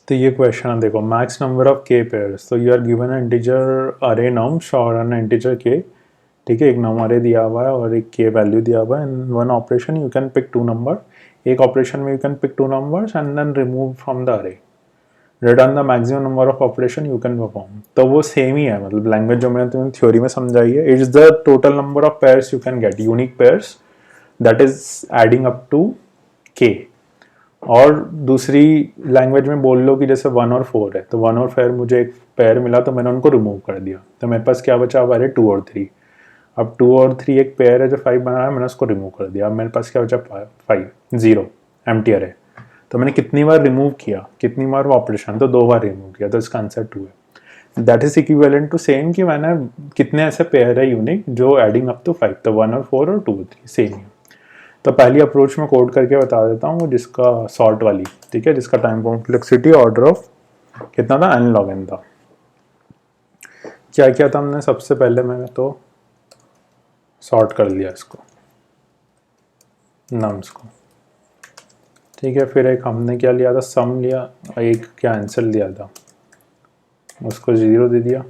तो ये क्वेश्चन है, देखो max number of K pairs, तो you are given an integer array nums और एन इंटीजर के, ठीक है, एक नम अरे दिया हुआ है और एक के वैल्यू दिया हुआ है। In one operation you can pick two number, एक ऑपरेशन में you can pick two numbers and then remove from the array, return the maximum number of operation you can perform. तो वो सेम ही है, मतलब language जो मैंने तुम्हें theory में समझाई है, it is the total number of pairs you can get, unique pairs that is adding up to K. और दूसरी लैंग्वेज में बोल लो कि जैसे 1 और 4 है, तो 1 और 4 मुझे एक पेयर मिला तो मैंने उनको रिमूव कर दिया, तो मेरे पास क्या बचा, अरे 2 और 3। अब 2 और 3 एक पेयर है जो 5 बना है, मैंने उसको रिमूव कर दिया, अब मेरे पास क्या बचा, 5 0 एम्प्टी अरे। तो मैंने कितनी बार रिमूव किया, कितनी बार वो ऑपरेशन, तो 2 बार रिमूव किया, तो इसका आंसर 2 है। That is equivalent to same कि मैंने कितने ऐसे पेयर है यूनिक जो एडिंग अप टू 5, तो 1 और 4 और 2 और 3 सेम ही। तो पहली अप्रोच में कोड करके बता देता हूँ, जिसका सॉर्ट वाली, ठीक है, जिसका टाइम कॉम्प्लेक्सिटी ऑर्डर ऑफ कितना था, n log n था। क्या किया था हमने, सबसे पहले मैंने तो सॉर्ट कर लिया इसको, नम्स को, ठीक है। फिर एक हमने क्या लिया था, सम लिया, एक क्या आंसर लिया था, उसको 0 दे दिया।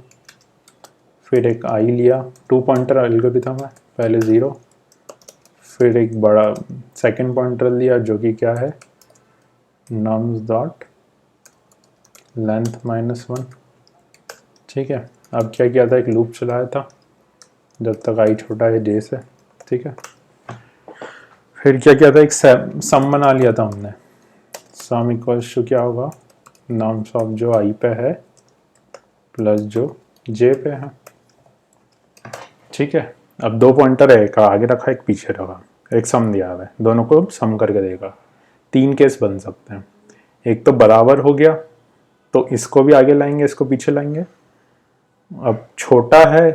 फिर एक आई लिया, 2 पॉइंटर एल्गोरिथम है, पहले 0, फिर एक बड़ा सेकंड पॉइंटर लिया जो कि क्या है, नम्स डॉट लेंथ -1, ठीक है। अब क्या किया था, एक लूप चलाया था जब तक आई छोटा है j से, ठीक है। फिर क्या किया था, एक सम बना लिया था हमने, सम इक्वल्स टू क्या होगा, नम्स ऑफ जो आई पे है प्लस जो j पे है, ठीक है। अब 2 पॉइंटर है, एक आगे रखा एक पीछे रखा, एक सम दिया हुआ है, दोनों को सम करके देगा। 3 केस बन सकते हैं, एक तो बराबर हो गया तो इसको भी आगे लाएंगे, इसको पीछे लाएंगे। अब छोटा है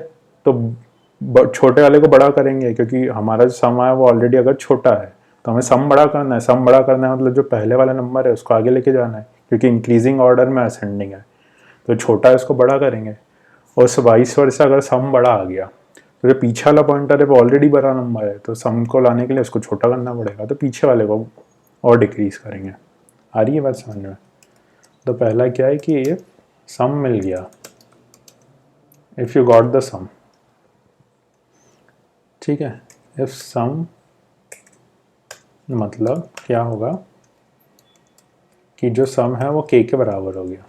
तो छोटे वाले को बड़ा करेंगे, क्योंकि हमारा जो सम है वो ऑलरेडी अगर छोटा है तो हमें सम बड़ा करना है। सम बड़ा करना है मतलब जो पहले वाला नंबर है उसको आगे लेके जाना है, क्योंकि इंक्रीजिंग ऑर्डर में असेंडिंग है, तो छोटा है उसको बड़ा करेंगे। और उस वाइस वर्सा अगर सम बड़ा आ गया तो जो पीछे वाला पॉइंटर है वो ऑलरेडी बड़ा नंबर है, तो सम को लाने के लिए उसको छोटा करना पड़ेगा, तो पीछे वाले को और डिक्रीज करेंगे। आ रही है बात समझ में? तो पहला क्या है कि ये सम मिल गया, इफ़ यू गॉट द सम, ठीक है। इफ सम मतलब क्या होगा कि जो सम है वो k के बराबर हो गया,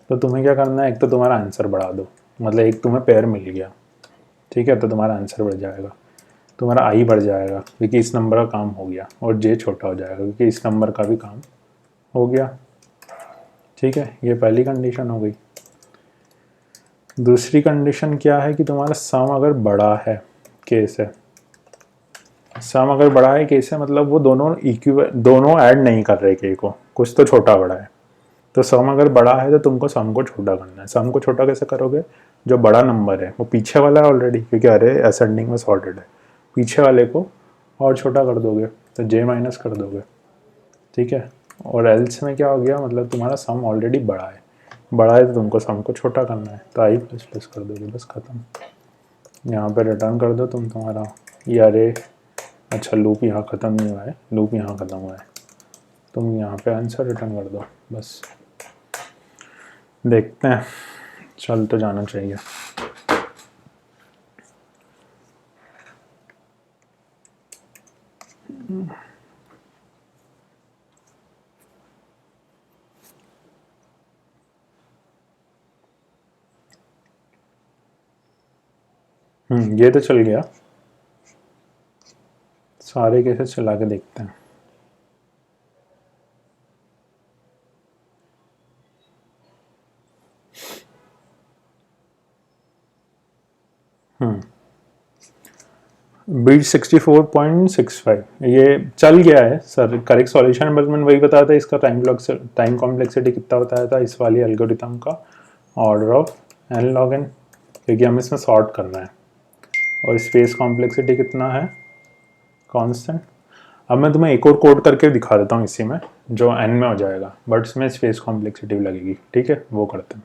तो तुम्हें क्या करना है, एक तो तुम्हारा आंसर बढ़ा दो, मतलब एक तुम्हें पेयर मिल गया, ठीक है, तो तुम्हारा आंसर बढ़ जाएगा, तुम्हारा आई बढ़ जाएगा क्योंकि इस नंबर का काम हो गया, और जे छोटा हो जाएगा क्योंकि इस नंबर का भी काम हो गया, ठीक है। ये पहली कंडीशन हो गई। दूसरी कंडीशन क्या है कि तुम्हारा सम अगर बड़ा है के से, सम अगर बड़ा है के से मतलब वो दोनों ऐड नहीं कर रहे के को, कुछ तो छोटा बड़ा है। तो सम अगर बड़ा है तो तुमको सम को छोटा करना है। सम को छोटा कैसे करोगे, जो बड़ा नंबर है वो पीछे वाला है ऑलरेडी, क्योंकि अरे असेंडिंग में सॉर्टेड है, पीछे वाले को और छोटा कर दोगे तो j माइनस कर दोगे, ठीक है। और एल्स में क्या हो गया, मतलब तुम्हारा सम ऑलरेडी बड़ा है, तो तुमको सम को छोटा करना है, तो आई प्लस प्लस कर दोगे, बस खत्म। यहाँ पे रिटर्न कर दो तुम तुम्हारा ये अरे, अच्छा लूप यहाँ ख़त्म नहीं हुआ है, लूप यहाँ ख़त्म हुआ है, तुम यहाँ पे आंसर रिटर्न कर दो, बस। देखते हैं, चल तो जाना चाहिए। ये तो चल गया, सारे केसेस चला के देखते हैं। बीट 64.65 ये चल गया है सर, करेक्ट सॉल्यूशन, बस मैंने वही बताया था, इसका टाइम कॉम्प्लेक्सिटी कितना बताया था इस वाली एल्गोरिथम का, order of n log n, क्योंकि हमें इसमें सॉर्ट करना है। और स्पेस कॉम्प्लेक्सिटी कितना है, कांस्टेंट। अब मैं तुम्हें एक और कोड करके दिखा देता हूँ इसी में, जो n में हो जाएगा, बट इसमें स्पेस कॉम्प्लेक्सिटी लगेगी, ठीक है, वो करते हैं।